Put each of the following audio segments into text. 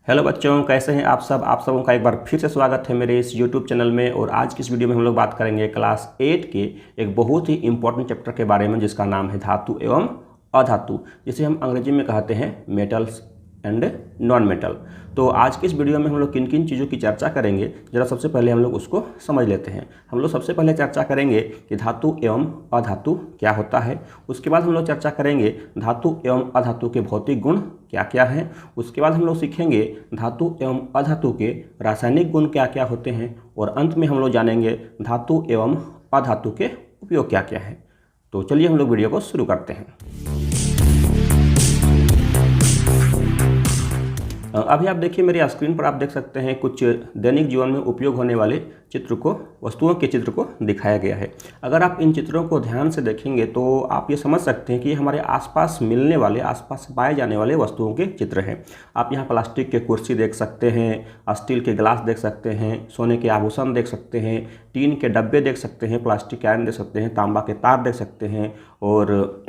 Hello बच्चों, कैसे हैं आप सब। आप सबों का एक बार फिर से स्वागत है मेरे इस यूट्यूब चैनल में। और आज की इस वीडियो में हम लोग बात करेंगे क्लास 8 के एक बहुत ही इंपॉर्टेंट चैप्टर के बारे में, जिसका नाम है धातु एवं अधातु, जिसे हम अंग्रेजी में कहते हैं मेटल्स एंड नॉन मेटल। तो आज की इस वीडियो में हम लोग किन किन चीज़ों की चर्चा करेंगे, जरा सबसे पहले हम लोग उसको समझ लेते हैं। हम लोग सबसे पहले चर्चा करेंगे कि धातु एवं अधातु क्या होता है। उसके बाद हम लोग चर्चा करेंगे धातु एवं अधातु के भौतिक गुण क्या क्या हैं। उसके बाद हम लोग सीखेंगे धातु एवं अधातु के रासायनिक गुण क्या क्या होते हैं। और अंत में हम लोग जानेंगे धातु एवं अधातु के उपयोग क्या क्या हैं। तो चलिए हम लोग वीडियो को शुरू करते हैं। अभी आप देखिए मेरी स्क्रीन पर आप देख सकते हैं कुछ दैनिक जीवन में उपयोग होने वाले चित्र को, वस्तुओं के चित्र को दिखाया गया है। अगर आप इन चित्रों को ध्यान से देखेंगे तो आप ये समझ सकते हैं कि हमारे आसपास मिलने वाले, आसपास पाए जाने वाले वस्तुओं के चित्र हैं। आप यहाँ प्लास्टिक के कुर्सी देख सकते हैं, स्टील के गिलास देख सकते हैं, सोने के आभूषण देख सकते हैं, टीन के डब्बे देख सकते हैं, प्लास्टिक के आयरन देख सकते हैं, तांबा के तार देख सकते हैं, और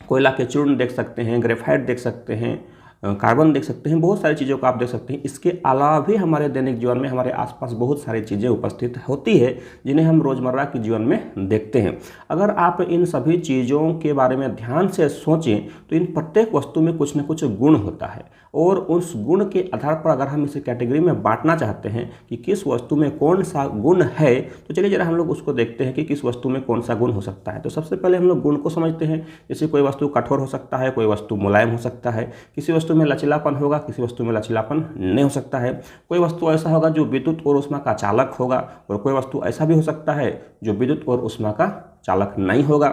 कोयला के चूर्ण देख सकते हैं, ग्रेफाइट देख सकते हैं, कार्बन देख सकते हैं। बहुत सारी चीज़ों को आप देख सकते हैं। इसके अलावा भी हमारे दैनिक जीवन में हमारे आसपास बहुत सारी चीज़ें उपस्थित होती है जिन्हें हम रोज़मर्रा के जीवन में देखते हैं। अगर आप इन सभी चीज़ों के बारे में ध्यान से सोचें तो इन प्रत्येक वस्तु में कुछ न कुछ गुण होता है, और उस गुण के आधार पर अगर हम इसे कैटेगरी में बांटना चाहते हैं कि किस वस्तु में कौन सा गुण है, तो चलिए जरा हम लोग उसको देखते हैं कि किस वस्तु में कौन सा गुण हो सकता है। तो सबसे पहले हम लोग गुण को समझते हैं। जैसे कोई वस्तु कठोर हो सकता है, कोई वस्तु मुलायम हो सकता है, किसी वस्तु में लचीलापन होगा, किसी वस्तु में लचीलापन नहीं हो सकता है। कोई वस्तु ऐसा होगा जो विद्युत और ऊष्मा का चालक होगा, और कोई वस्तु ऐसा भी हो सकता है जो विद्युत और ऊष्मा का चालक नहीं होगा।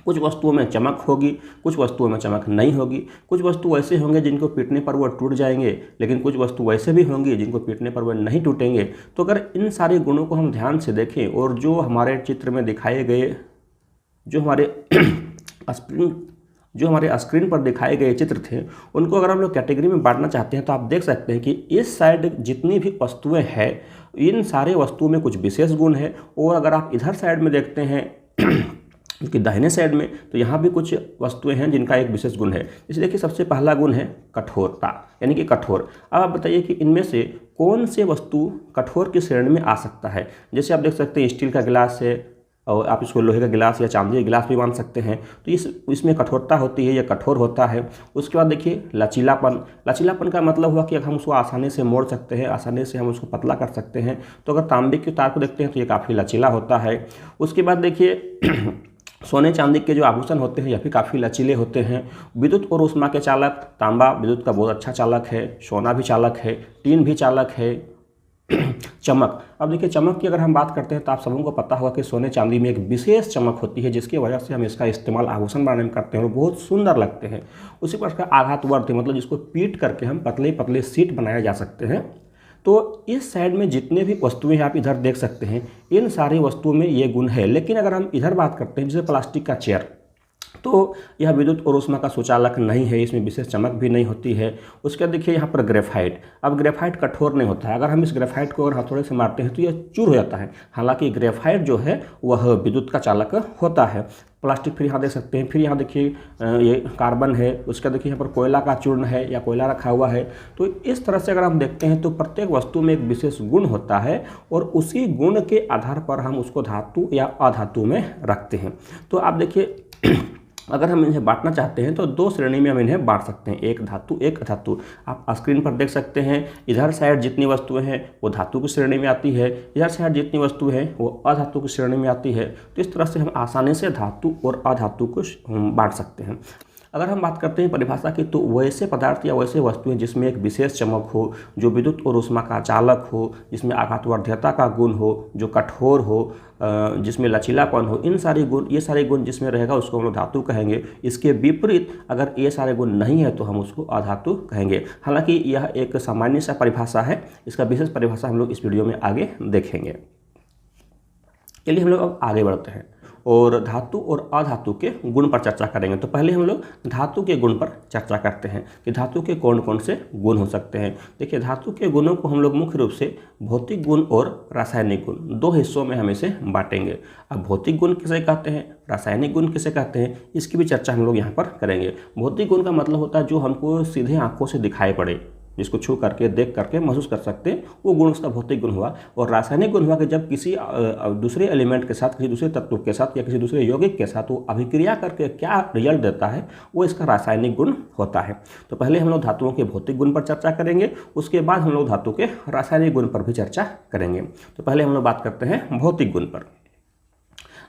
कुछ वस्तुओं में चमक होगी, कुछ वस्तुओं में चमक नहीं होगी। कुछ वस्तु ऐसे होंगे जिनको पीटने पर वो टूट जाएंगे, लेकिन कुछ वस्तु ऐसे भी होंगी जिनको पीटने पर वो नहीं टूटेंगे। तो अगर इन सारे गुणों को हम ध्यान से देखें, और जो हमारे चित्र में दिखाए गए, जो हमारे स्क्रीन पर दिखाए गए चित्र थे, उनको अगर हम लोग कैटेगरी में बांटना चाहते हैं तो आप देख सकते हैं कि इस साइड जितनी भी वस्तुएं हैं, इन सारे वस्तुओं में कुछ विशेष गुण है। और अगर आप इधर साइड में देखते हैं कि दाहिने साइड में, तो यहाँ भी कुछ वस्तुएं हैं जिनका एक विशेष गुण है। जैसे देखिए सबसे पहला गुण है कठोरता, यानी कि कठोर। अब आप बताइए कि इनमें से कौन से वस्तु कठोर की श्रेणी में आ सकता है। जैसे आप देख सकते हैं स्टील का गिलास है, और आप इसको लोहे का गिलास या चांदी का गिलास भी मान सकते हैं। तो इसमें कठोरता होती है, यह कठोर होता है। उसके बाद देखिए लचीलापन का मतलब हुआ कि हम उसको आसानी से मोड़ सकते हैं, आसानी से हम उसको पतला कर सकते हैं। तो अगर तांबे के तार को देखते हैं तो ये काफ़ी लचीला होता है। उसके बाद देखिए सोने चांदी के जो आभूषण होते हैं यह भी काफ़ी लचीले होते हैं। विद्युत और ऊष्मा के चालक, तांबा विद्युत का बहुत अच्छा चालक है, सोना भी चालक है, टीन भी चालक है। चमक, अब देखिए चमक की अगर हम बात करते हैं तो आप सबों को पता होगा कि सोने चांदी में एक विशेष चमक होती है, जिसकी वजह से हम इसका इस्तेमाल आभूषण बनाने में करते हैं और बहुत सुंदर लगते हैं। उसी प्रकार आघातवर्ती, मतलब जिसको पीट करके हम पतले पतले सीट बनाए जा सकते हैं। तो इस साइड में जितने भी वस्तुएं आप इधर देख सकते हैं, इन सारी वस्तुओं में ये गुण है। लेकिन अगर हम इधर बात करते हैं, जैसे प्लास्टिक का चेयर, तो यह विद्युत और ऊष्मा का सुचालक नहीं है, इसमें विशेष चमक भी नहीं होती है। उसके बाद देखिए यहाँ पर ग्रेफाइट। अब ग्रेफाइट कठोर नहीं होता है। अगर हम इस ग्रेफाइट को अगर हथौड़े से मारते हैं तो यह चूर हो जाता है। हालांकि ग्रेफाइट जो है वह विद्युत का चालक होता है। प्लास्टिक फिर यहाँ देख सकते हैं। फिर यहाँ देखिए ये कार्बन है। उसका देखिए यहाँ पर कोयला का चूर्ण है या कोयला रखा हुआ है। तो इस तरह से अगर हम देखते हैं तो प्रत्येक वस्तु में एक विशेष गुण होता है, और उसी गुण के आधार पर हम उसको धातु या अधातु में रखते हैं। तो आप देखिए अगर हम इन्हें बांटना चाहते हैं तो दो श्रेणी में हम इन्हें बांट सकते हैं, एक धातु एक अधातु। आप स्क्रीन पर देख सकते हैं इधर साइड जितनी वस्तुएं हैं वो धातु की श्रेणी में आती है, इधर साइड जितनी वस्तु है वो अधातु की श्रेणी में आती है। तो इस तरह से हम आसानी से धातु और अधातु को बांट सकते हैं। अगर हम बात करते हैं परिभाषा की, तो वैसे पदार्थ या वैसे वस्तुएं जिसमें एक विशेष चमक हो, जो विद्युत और ऊष्मा का चालक हो, जिसमें आघातवर्ध्यता का गुण हो, जो कठोर हो, जिसमें लचीलापन हो, ये सारे गुण जिसमें रहेगा उसको हम लोग धातु कहेंगे। इसके विपरीत अगर ये सारे गुण नहीं है तो हम उसको अधातु कहेंगे। हालांकि यह एक सामान्य सा परिभाषा है, इसका विशेष परिभाषा हम लोग इस वीडियो में आगे देखेंगे। चलिए हम लोग अब आगे बढ़ते हैं और धातु और अधातु के गुण पर चर्चा करेंगे। तो पहले हम लोग धातु के गुण पर चर्चा करते हैं कि धातु के कौन कौन से गुण हो सकते हैं। देखिए धातु के गुणों को हम लोग मुख्य रूप से भौतिक गुण और रासायनिक गुण दो हिस्सों में हम इसे बांटेंगे। अब भौतिक गुण किसे कहते हैं, रासायनिक गुण किसे कहते हैं, इसकी भी चर्चा हम लोग यहाँ पर करेंगे। भौतिक गुण का मतलब होता है जो हमको सीधे आंखों से दिखाई पड़े, जिसको छू करके देख करके महसूस कर सकते हैं, वो गुण उसका भौतिक गुण हुआ। और रासायनिक गुण हुआ कि जब किसी दूसरे एलिमेंट के साथ, किसी दूसरे तत्व के साथ या किसी दूसरे यौगिक के साथ वो अभिक्रिया करके क्या रिजल्ट देता है, वो इसका रासायनिक गुण होता है। तो पहले हम लोग धातुओं के भौतिक गुण पर चर्चा करेंगे, उसके बाद हम लोग धातु के रासायनिक गुण पर भी चर्चा करेंगे। तो पहले हम लोग बात करते हैं भौतिक गुण पर।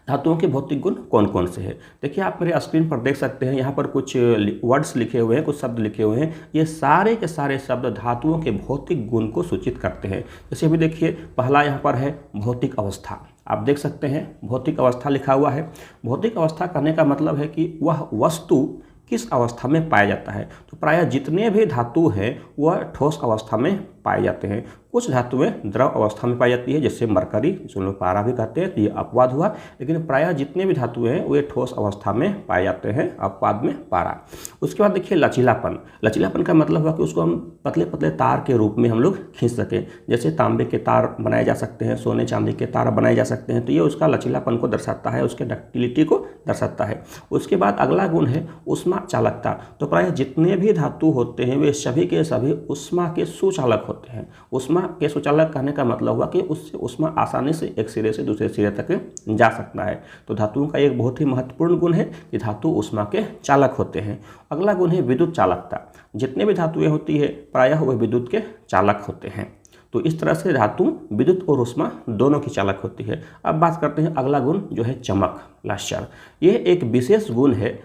धातुओं के भौतिक गुण कौन कौन से हैं? देखिए आप मेरे स्क्रीन पर देख सकते हैं, यहाँ पर कुछ वर्ड्स लिखे हुए हैं, कुछ शब्द लिखे हुए हैं। ये सारे के सारे शब्द धातुओं के भौतिक गुण को सूचित करते हैं। जैसे अभी देखिए पहला यहाँ पर है भौतिक अवस्था। आप देख सकते हैं भौतिक अवस्था लिखा हुआ है। भौतिक अवस्था कहने का मतलब है कि वह वस्तु किस अवस्था में पाया जाता है। तो प्रायः जितने भी धातु हैं वह ठोस अवस्था में पाए जाते हैं। कुछ धातुएं द्रव अवस्था में पाई जाती है, जैसे मरकरी, जिसको लोग पारा भी कहते हैं, तो ये अपवाद हुआ। लेकिन प्रायः जितने भी धातुएं हैं वे ठोस अवस्था में पाए जाते हैं, अपवाद में पारा। उसके बाद देखिए लचीलापन। लचीलापन का मतलब हुआ कि उसको हम पतले पतले तार के रूप में हम लोग खींच सकें। जैसे तांबे के तार बनाए जा सकते हैं, सोने चांदी के तार बनाए जा सकते हैं, तो ये उसका लचीलापन को दर्शाता है, उसके डक्टिलिटी को दर्शाता है। उसके बाद अगला गुण है ऊष्मा चालकता। तो प्रायः जितने भी धातु होते हैं वे सभी के सभी ऊष्मा के सुचालक होते हैं। ऊष्मा के सुचालक कहने का मतलब हुआ कि उससे ऊष्मा आसानी से एक सिरे से दूसरे सिरे तक जा सकता है। तो धातुओं का एक बहुत ही महत्वपूर्ण गुण है कि धातु ऊष्मा के चालक होते हैं। अगला गुण है विद्युत चालकता। जितने भी धातुएं होती है प्रायः वह विद्युत के चालक होते हैं। तो इस तरह से धातु विद्युत और ऊष्मा दोनों की चालक होती है। अब बात करते हैं अगला गुण जो है चमक, लश्यर। यह एक विशेष गुण है।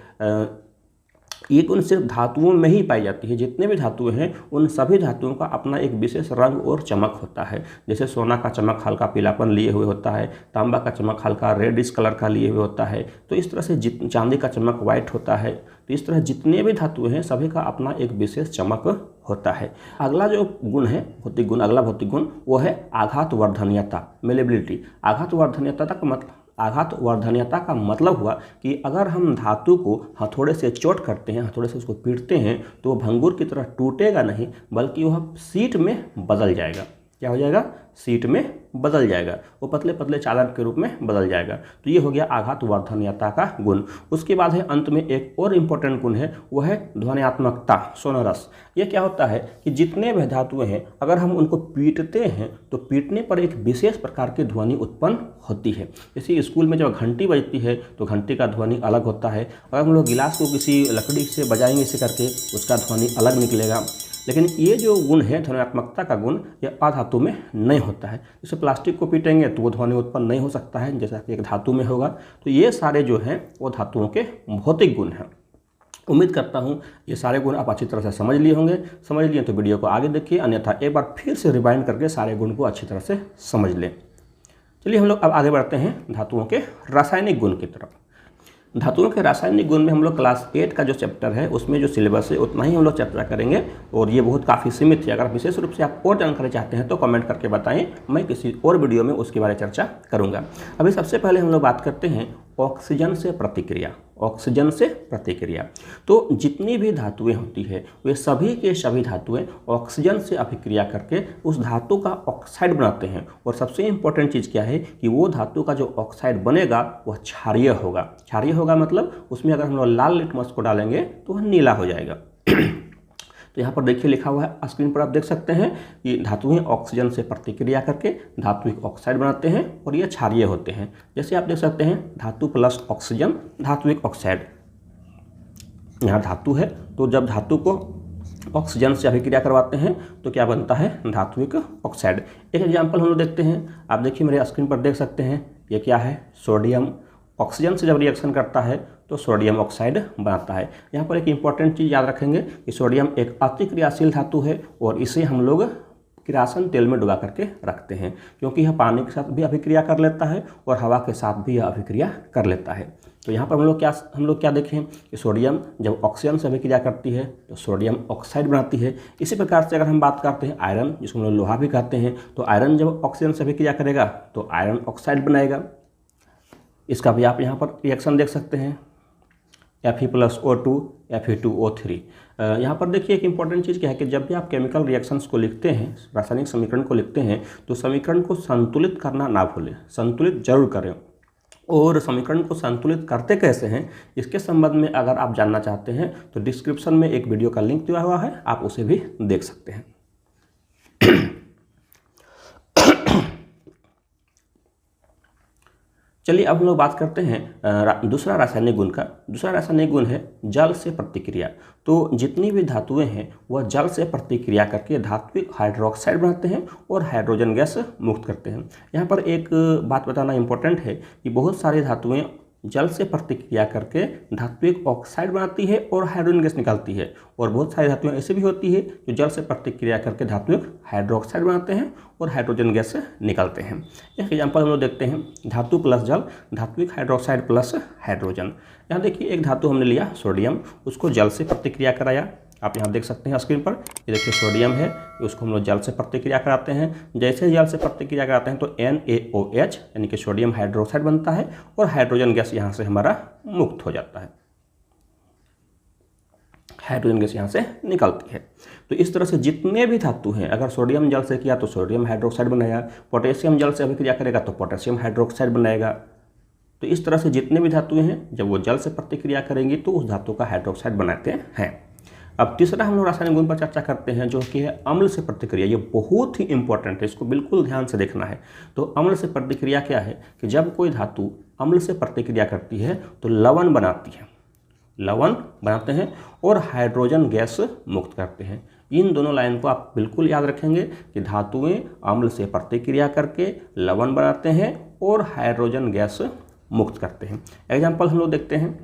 ये गुण सिर्फ धातुओं में ही पाई जाती है। जितने भी धातुएं हैं उन सभी धातुओं का अपना एक विशेष रंग और चमक होता है। जैसे सोना का चमक हल्का पीलापन लिए हुए होता है, तांबा का चमक हल्का रेडिश कलर का लिए हुए होता है। तो इस तरह से चांदी का चमक वाइट होता है। तो इस तरह जितने भी धातुएं हैं सभी का अपना एक विशेष चमक होता है। अगला जो गुण है भौतिक गुण, अगला भौतिक गुण वो है आघात वर्धनीयता, मेलेबिलिटी। आघात वर्धनीयता का मतलब हुआ कि अगर हम धातु को हथौड़े से चोट करते हैं, हथौड़े से उसको पीटते हैं, तो वो भंगुर की तरह टूटेगा नहीं, बल्कि वह शीट में बदल जाएगा। क्या हो जाएगा? शीट में बदल जाएगा। वो पतले पतले चादर के रूप में बदल जाएगा। तो ये हो गया आघात वर्धनीयता का गुण। उसके बाद है अंत में एक और इम्पोर्टेंट गुण है, वो है ध्वन्यात्मकता, सोनोरस। ये क्या होता है कि जितने भी धातुएं हैं अगर हम उनको पीटते हैं तो पीटने पर एक विशेष प्रकार की ध्वनि उत्पन्न होती है। जैसे स्कूल में जब घंटी बजती है तो घंटी का ध्वनि अलग होता है। अगर हम लोग गिलास को किसी लकड़ी से बजाएंगे इसे करके, उसका ध्वनि अलग निकलेगा। लेकिन ये जो गुण है ध्वन्यात्मकता का गुण, यह अधातु में नहीं होता है। जैसे प्लास्टिक को पीटेंगे तो वो ध्वनि उत्पन्न नहीं हो सकता है, जैसा कि एक धातु में होगा। तो ये सारे जो हैं वो धातुओं के भौतिक गुण हैं। उम्मीद करता हूँ ये सारे गुण आप अच्छी तरह से समझ लिए होंगे। समझ लिए तो वीडियो को आगे देखिए, अन्यथा एक बार फिर से रिवाइंड करके सारे गुण को अच्छी तरह से समझ लें। चलिए हम लोग अब आगे बढ़ते हैं धातुओं के रासायनिक गुण की तरफ। धातुओं के रासायनिक गुण में हम लोग क्लास 8 का जो चैप्टर है उसमें जो सिलेबस है उतना ही हम लोग चर्चा करेंगे, और ये बहुत काफ़ी सीमित है। अगर विशेष रूप से आप और जानकारी चाहते हैं तो कमेंट करके बताएं, मैं किसी और वीडियो में उसके बारे में चर्चा करूंगा। अभी सबसे पहले हम लोग बात करते हैं ऑक्सीजन से प्रतिक्रिया। ऑक्सीजन से प्रतिक्रिया, तो जितनी भी धातुएं होती है वे सभी के सभी धातुएं ऑक्सीजन से अभिक्रिया करके उस धातु का ऑक्साइड बनाते हैं। और सबसे इम्पोर्टेंट चीज़ क्या है कि वो धातु का जो ऑक्साइड बनेगा वह क्षारीय होगा। क्षारीय होगा मतलब उसमें अगर हम लोग लाल लिटमस को डालेंगे तो वह नीला हो जाएगा। तो यहाँ पर देखिए लिखा हुआ है, स्क्रीन पर आप देख सकते हैं कि धातुएं ऑक्सीजन से प्रतिक्रिया करके धात्विक ऑक्साइड बनाते हैं और ये क्षारीय होते हैं। जैसे आप देख सकते हैं धातु प्लस ऑक्सीजन धात्विक ऑक्साइड। यहाँ धातु है तो जब धातु को ऑक्सीजन से अभिक्रिया करवाते हैं तो क्या बनता है? धात्विक ऑक्साइड। एक एग्जाम्पल हम लोग देखते हैं। आप देखिए मेरे स्क्रीन पर देख सकते हैं, ये क्या है? सोडियम। ऑक्सीजन से जब रिएक्शन करता है तो सोडियम ऑक्साइड बनाता है। यहाँ पर एक इम्पॉर्टेंट चीज़ याद रखेंगे कि सोडियम एक अतिक्रियाशील धातु है और इसे हम लोग किरासन तेल में डुबा करके रखते हैं, क्योंकि यह पानी के साथ भी अभिक्रिया कर लेता है और हवा के साथ भी यह अभिक्रिया कर लेता है। तो यहाँ पर हम लोग क्या देखें कि सोडियम जब ऑक्सीजन से अभिक्रिया करती है तो सोडियम ऑक्साइड बनाती है। इसी प्रकार से अगर हम बात करते हैं आयरन, जिसको हम लोग लोहा भी कहते हैं, तो आयरन जब ऑक्सीजन से अभिक्रिया करेगा तो आयरन ऑक्साइड बनाएगा। इसका भी आप यहाँ पर रिएक्शन देख सकते हैं, Fe+O2 Fe2O3। यहाँ पर देखिए एक इम्पॉर्टेंट चीज़ क्या है कि जब भी आप केमिकल रिएक्शंस को लिखते हैं, रासायनिक समीकरण को लिखते हैं, तो समीकरण को संतुलित करना ना भूलें, संतुलित जरूर करें। और समीकरण को संतुलित करते कैसे हैं इसके संबंध में अगर आप जानना चाहते हैं तो डिस्क्रिप्शन में एक वीडियो का लिंक दिया हुआ है, आप उसे भी देख सकते हैं। चलिए अब हम लोग बात करते हैं दूसरा रासायनिक गुण का। दूसरा रासायनिक गुण है जल से प्रतिक्रिया। तो जितनी भी धातुएं हैं वह जल से प्रतिक्रिया करके धात्विक हाइड्रोक्साइड बनाते हैं और हाइड्रोजन गैस मुक्त करते हैं। यहाँ पर एक बात बताना इम्पोर्टेंट है कि बहुत सारी धातुएं जल से प्रतिक्रिया करके धात्विक ऑक्साइड बनाती है और हाइड्रोजन गैस निकालती है, और बहुत सारी धातुएं ऐसी भी होती है जो जल से प्रतिक्रिया करके धात्विक हाइड्रोक्साइड बनाते हैं और हाइड्रोजन गैस निकालते हैं। एक एग्जांपल हम लोग देखते हैं, धातु प्लस जल, धात्विक हाइड्रोक्साइड प्लस हाइड्रोजन। यहाँ देखिए एक धातु हमने लिया सोडियम, उसको जल से प्रतिक्रिया कराया। आप यहाँ देख सकते हैं स्क्रीन पर, ये देखिए सोडियम है, उसको हम लोग जल से प्रतिक्रिया कराते हैं। जैसे जल से प्रतिक्रिया कराते हैं तो NaOH यानी कि सोडियम हाइड्रोक्साइड बनता है और हाइड्रोजन गैस यहाँ से हमारा मुक्त हो जाता है, हाइड्रोजन गैस यहाँ से निकलती है। तो इस तरह से जितने भी धातु हैं, अगर सोडियम जल से किया तो सोडियम हाइड्रोक्साइड बनाया, पोटेशियम जल से अभिक्रिया करेगा तो पोटेशियम हाइड्रोक्साइड बनाएगा। तो इस तरह से जितने भी धातुएं हैं जब वो जल से प्रतिक्रिया करेंगी तो उस धातु का हाइड्रोक्साइड बनाते हैं। अब तीसरा हम लोग रासायनिक गुण पर चर्चा करते हैं जो कि है अम्ल से प्रतिक्रिया। ये बहुत ही इंपॉर्टेंट है, इसको बिल्कुल ध्यान से देखना है। तो अम्ल से प्रतिक्रिया क्या है कि जब कोई धातु अम्ल से प्रतिक्रिया करती है तो लवण बनाती है, लवण बनाते हैं और हाइड्रोजन गैस मुक्त करते हैं। इन दोनों लाइन को आप बिल्कुल याद रखेंगे कि धातुएं अम्ल से प्रतिक्रिया करके लवण बनाते हैं और हाइड्रोजन गैस मुक्त करते हैं। एग्जाम्पल हम लोग देखते हैं,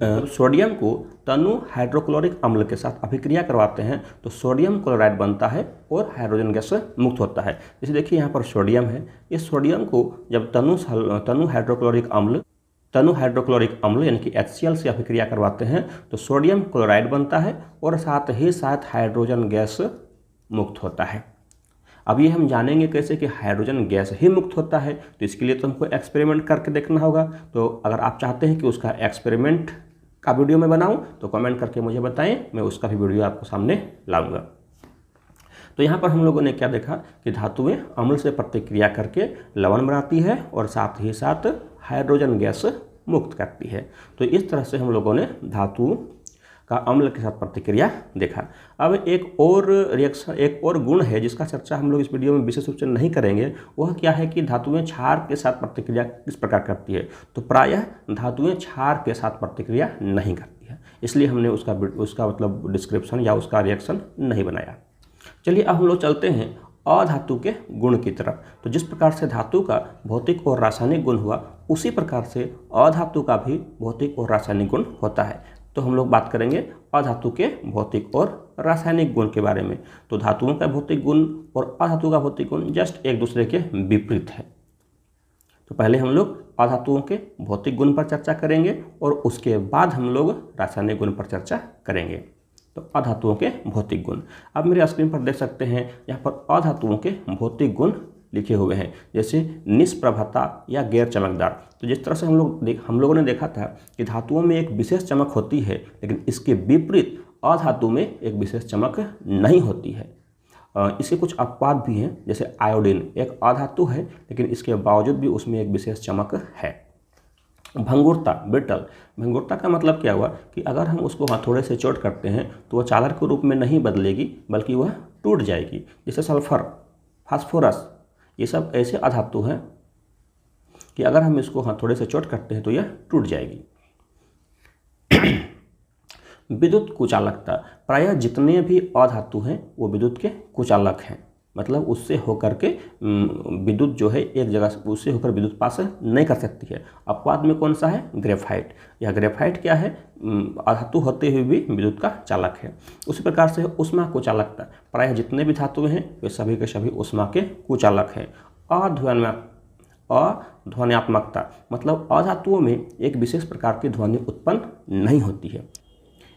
सोडियम को तनु हाइड्रोक्लोरिक अम्ल के साथ अभिक्रिया करवाते हैं तो सोडियम क्लोराइड बनता है और हाइड्रोजन गैस मुक्त होता है। जैसे देखिए यहाँ पर सोडियम है, इस सोडियम को जब तनु हाइड्रोक्लोरिक अम्ल यानी कि HCl से अभिक्रिया करवाते हैं तो सोडियम क्लोराइड बनता है और साथ ही साथ हाइड्रोजन गैस मुक्त होता है। अब ये हम जानेंगे कैसे कि हाइड्रोजन गैस ही मुक्त होता है, तो इसके लिए तो हमको एक्सपेरिमेंट करके देखना होगा। तो अगर आप चाहते हैं कि उसका एक्सपेरिमेंट का वीडियो मैं बनाऊं तो कमेंट करके मुझे बताएं, मैं उसका भी वीडियो आपको सामने लाऊंगा। तो यहाँ पर हम लोगों ने क्या देखा कि धातुएं अम्ल से प्रतिक्रिया करके लवण बनाती है और साथ ही साथ हाइड्रोजन गैस मुक्त करती है। तो इस तरह से हम लोगों ने धातु का अम्ल के साथ प्रतिक्रिया देखा। अब एक और गुण है जिसका चर्चा हम लोग इस वीडियो में विशेष रूप से नहीं करेंगे, वह क्या है कि धातुएं क्षार के साथ प्रतिक्रिया किस प्रकार करती है। तो प्रायः धातुएं क्षार के साथ प्रतिक्रिया नहीं करती है, इसलिए हमने उसका मतलब डिस्क्रिप्शन या उसका रिएक्शन नहीं बनाया। चलिए अब हम लोग चलते हैं अधातु के गुण की तरफ। तो जिस प्रकार से धातु का भौतिक और रासायनिक गुण हुआ, उसी प्रकार से अधातु का भी भौतिक और रासायनिक गुण होता है। तो हम लोग बात करेंगे अधातु के भौतिक और रासायनिक गुण के बारे में। तो धातुओं का भौतिक गुण और अधातु का भौतिक गुण जस्ट एक दूसरे के विपरीत है। तो पहले हम लोग अधातुओं के भौतिक गुण पर चर्चा करेंगे और उसके बाद हम लोग रासायनिक गुण पर चर्चा करेंगे। तो अधातुओं के भौतिक गुण अब मेरे स्क्रीन पर देख सकते हैं, यहाँ पर अधातुओं के भौतिक गुण लिखे हुए हैं, जैसे निष्प्रभता या गैर चमकदार। तो जिस तरह से हम लोगों ने देखा था कि धातुओं में एक विशेष चमक होती है, लेकिन इसके विपरीत अधातु में एक विशेष चमक नहीं होती है। इसके कुछ अपवाद भी हैं, जैसे आयोडीन एक अधातु है लेकिन इसके बावजूद भी उसमें एक विशेष चमक है। भंगुरता ब्रिटल, भंगुरता का मतलब क्या हुआ कि अगर हम उसको हथौड़े से चोट करते हैं तो वह चादर के रूप में नहीं बदलेगी बल्कि वह टूट जाएगी। जैसे सल्फर, फास्फोरस, ये सब ऐसे अधातु हैं कि अगर हम इसको हथौड़े से चोट करते हैं तो यह टूट जाएगी। विद्युत कुचालकता, प्रायः जितने भी अधातु हैं वो विद्युत के कुचालक हैं, मतलब उससे होकर के विद्युत जो है एक जगह से उससे होकर विद्युत पास नहीं कर सकती है। अपवाद में कौन सा है? ग्रेफाइट। यह ग्रेफाइट क्या है? अधातु होते हुए भी विद्युत का चालक है। उसी प्रकार से उष्मा कुचालकता, प्रायः जितने भी धातुएं हैं वे सभी के सभी उष्मा के कुचालक हैं। अध्वन्यात्मकता, मतलब अधातुओं में एक विशेष प्रकार की ध्वनि उत्पन्न नहीं होती है।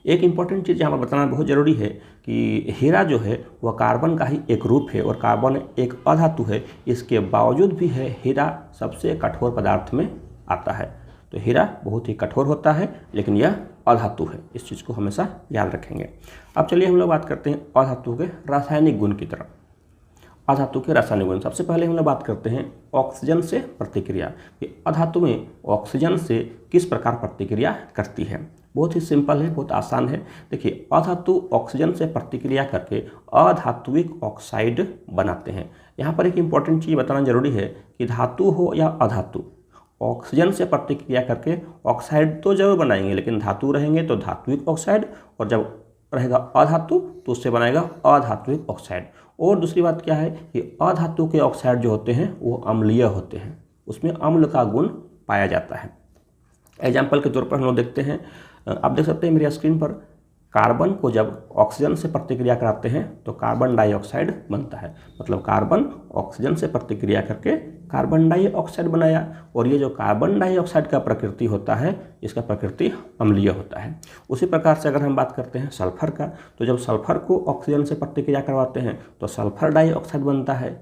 एक इम्पॉर्टेंट चीज़ यहाँ पर बताना बहुत ज़रूरी है कि हीरा जो है वह कार्बन का ही एक रूप है और कार्बन एक अधातु है, इसके बावजूद भी है हीरा सबसे कठोर पदार्थ में आता है। तो हीरा बहुत ही कठोर होता है लेकिन यह अधातु है, इस चीज़ को हमेशा याद रखेंगे। अब चलिए हम लोग बात करते हैं अधातु के रासायनिक गुण की तरफ। अधातु के रासायनिक गुण, सबसे पहले हम लोग बात करते हैं ऑक्सीजन से प्रतिक्रिया कि अधातुएं ऑक्सीजन से किस प्रकार प्रतिक्रिया करती है। बहुत ही सिंपल है, बहुत आसान है। देखिए, अधातु ऑक्सीजन से प्रतिक्रिया करके अधात्विक ऑक्साइड बनाते हैं। यहाँ पर एक इम्पॉर्टेंट चीज़ बताना जरूरी है कि धातु हो या अधातु, ऑक्सीजन से प्रतिक्रिया करके ऑक्साइड तो जरूर बनाएंगे, लेकिन धातु रहेंगे तो धात्विक ऑक्साइड, और जब रहेगा अधातु तो उससे बनाएगा अधात्विक ऑक्साइड। और दूसरी बात क्या है कि अधातु के ऑक्साइड जो होते हैं वो अम्लीय होते हैं, उसमें अम्ल का गुण पाया जाता है। एग्जाम्पल के तौर पर हम लोग देखते हैं, आप देख सकते हैं मेरी स्क्रीन पर, कार्बन को जब ऑक्सीजन से प्रतिक्रिया कराते हैं तो कार्बन डाइऑक्साइड बनता है, मतलब कार्बन ऑक्सीजन से प्रतिक्रिया करके कार्बन डाइऑक्साइड बनाया। और ये जो कार्बन डाइऑक्साइड का प्रकृति होता है, इसका प्रकृति अम्लीय होता है। उसी प्रकार से अगर हम बात करते हैं सल्फर का, तो जब सल्फर को ऑक्सीजन से प्रतिक्रिया करवाते हैं तो सल्फर डाइऑक्साइड बनता है,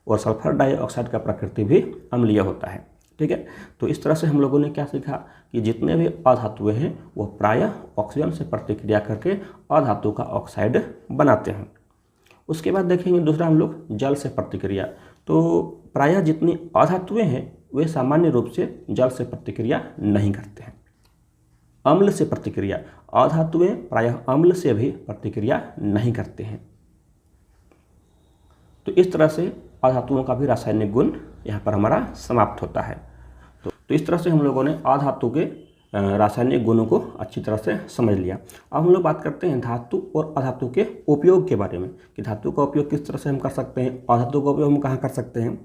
और सल्फर डाइऑक्साइड का प्रकृति भी अम्लीय होता है। ठीक है, तो इस तरह से हम लोगों ने क्या सीखा कि जितने भी अधातुएं हैं वो प्रायः ऑक्सीजन से प्रतिक्रिया करके अधातु का ऑक्साइड बनाते हैं। उसके बाद देखेंगे दूसरा हम लोग जल से प्रतिक्रिया। तो प्रायः जितनी अधातुएं हैं वे सामान्य रूप से जल से प्रतिक्रिया नहीं करते हैं। अम्ल से प्रतिक्रिया, अधातुएं प्रायः अम्ल से भी प्रतिक्रिया नहीं करते हैं। तो इस तरह से अधातुओं का भी रासायनिक गुण यहाँ पर हमारा समाप्त होता है। तो इस तरह से हम लोगों ने अधातु के रासायनिक गुणों को अच्छी तरह से समझ लिया। अब हम लोग बात करते हैं धातु और अधातु के उपयोग के बारे में, कि धातु का उपयोग किस तरह से हम कर सकते हैं, अधातु का उपयोग हम कहाँ कर सकते हैं।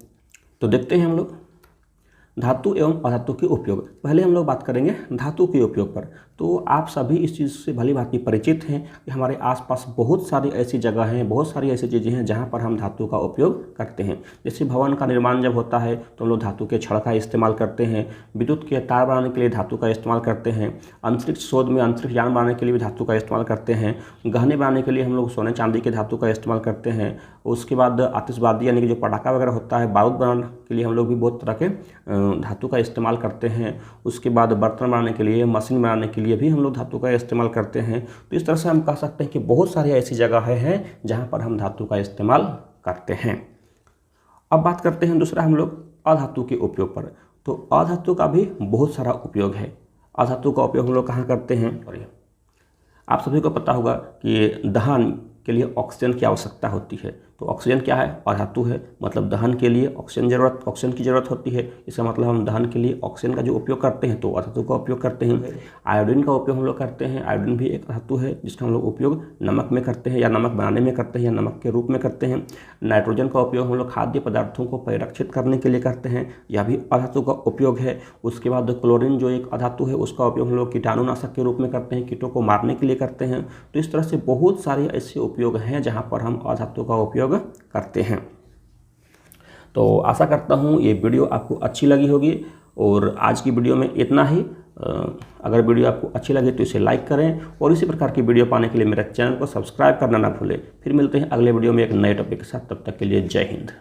तो देखते हैं हम लोग धातु एवं अधातु के उपयोग। पहले हम लोग बात करेंगे धातु के उपयोग पर। तो आप सभी इस चीज़ से भली भांति परिचित हैं कि हमारे आसपास बहुत सारी ऐसी जगह हैं, बहुत सारी ऐसी चीज़ें हैं जहां पर हम धातु का उपयोग करते हैं। जैसे भवन का निर्माण जब होता है तो हम लोग धातु के छड़ का इस्तेमाल करते हैं, विद्युत के तार बनाने के लिए धातु का इस्तेमाल करते हैं, अंतरिक्ष शोध में अंतरिक्ष यान बनाने के लिए भी धातु का इस्तेमाल करते हैं, गहने बनाने के लिए हम लोग सोने चांदी के धातु का इस्तेमाल करते हैं। उसके बाद आतिशबाजी यानी कि जो पटाखा वगैरह होता है, बारूद बनाने के लिए हम लोग भी बहुत तरह के धातु का इस्तेमाल करते हैं। उसके बाद बर्तन बनाने के लिए, मशीन बनाने के लिए भी हम लोग धातु का इस्तेमाल करते हैं। तो इस तरह से हम कह सकते हैं कि बहुत सारी ऐसी जगहें हैं जहां पर हम धातु का इस्तेमाल करते हैं। अब बात करते हैं दूसरा हम लोग अधातु के उपयोग पर। तो अधातु का भी बहुत सारा उपयोग है। अधातु का उपयोग हम लोग कहाँ करते हैं, और आप सभी को पता होगा कि दहन के लिए ऑक्सीजन की आवश्यकता होती है। तो ऑक्सीजन क्या है, अधातु है, मतलब दहन के लिए ऑक्सीजन की ज़रूरत होती है। इसका मतलब हम दहन के लिए ऑक्सीजन का जो उपयोग करते हैं तो अधातु का उपयोग करते हैं। आयोडीन का उपयोग हम लोग करते हैं। आयोडीन भी एक धातु है जिसका हम लोग उपयोग नमक में करते हैं, या नमक बनाने में करते हैं, या नमक के रूप में करते हैं। नाइट्रोजन का उपयोग हम लोग खाद्य पदार्थों को परिरक्षित करने के लिए करते हैं, यह भी अधातु का उपयोग है। उसके बाद क्लोरीन जो एक अधातु है उसका उपयोग हम लोग कीटाणुनाशक के रूप में करते हैं, कीटों को मारने के लिए करते हैं। तो इस तरह से बहुत सारे ऐसे उपयोग हैं जहाँ पर हम अधातु का उपयोग करते हैं। तो आशा करता हूँ ये वीडियो आपको अच्छी लगी होगी, और आज की वीडियो में इतना ही। अगर वीडियो आपको अच्छी लगे तो इसे लाइक करें, और इसी प्रकार की वीडियो पाने के लिए मेरे चैनल को सब्सक्राइब करना ना भूलें। फिर मिलते हैं अगले वीडियो में एक नए टॉपिक के साथ, तब तक के लिए जय हिंद।